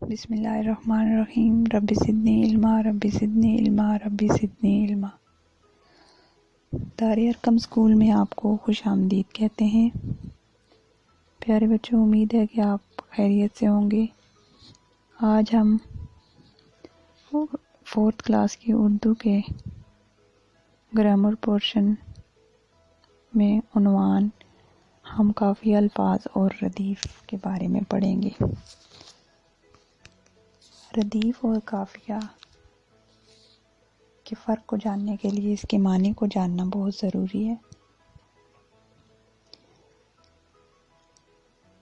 بسم اللہ الرحمن الرحیم۔ رب زدنی علما، رب زدنی علما، رب زدنی علما۔ دار ارقم اسکول میں آپ کو خوش آمدید کہتے ہیں۔ پیارے بچوں، امید ہے کہ آپ خیریت سے ہوں گے۔ آج ہم 4th کلاس کی اردو کے گرامر پورشن میں عنوان ہم کافی الفاظ اور ردیف کے بارے میں پڑھیں گے۔ ردیف اور کافیہ کے فرق کو جاننے کے لیے اس کے معنی کو جاننا بہت ضروری ہے۔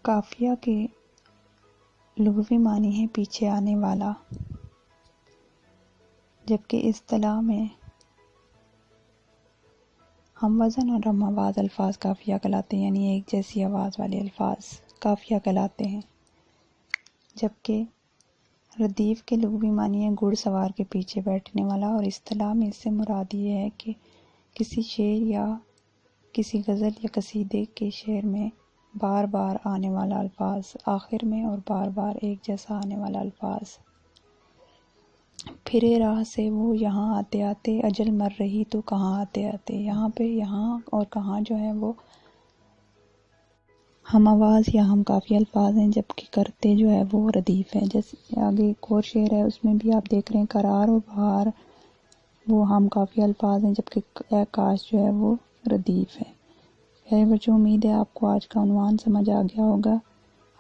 کافیہ کے لغوی معنی ہے پیچھے آنے والا، جبکہ اصطلاح میں ہم وزن اور ہم آواز الفاظ کافیہ کہلاتے ہیں، یعنی ایک جیسی آواز والے الفاظ کافیہ کہلاتے ہیں۔ جبکہ ردیف کے لغوی معنی ہے گھڑ سوار کے پیچھے بیٹھنے والا، اور اصطلاح میں اس سے مراد یہ ہے کہ کسی شعر یا کسی غزل یا قصیدے کے شعر میں بار بار آنے والا الفاظ آخر میں، اور بار بار ایک جیسا آنے والا الفاظ۔ پھرے راہ سے وہ یہاں آتے آتے، اجل مر رہی تو کہاں آتے آتے۔ یہاں پہ یہاں اور کہاں جو ہے وہ ہم آواز یا ہم کافی الفاظ ہیں، جبکہ کرتے جو ہے وہ ردیف ہے۔ جیسے آگے ایک اور شعر ہے، اس میں بھی آپ دیکھ رہے ہیں قرار اور بہار وہ ہم کافی الفاظ ہیں، جبکہ اے کاش جو ہے وہ ردیف ہے۔ میرے بچوں، امید ہے آپ کو آج کا عنوان سمجھ آ گیا ہوگا۔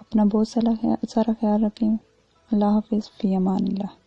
اپنا بہت سارا خیال رکھیں۔ اللہ حافظ، فی امان اللہ۔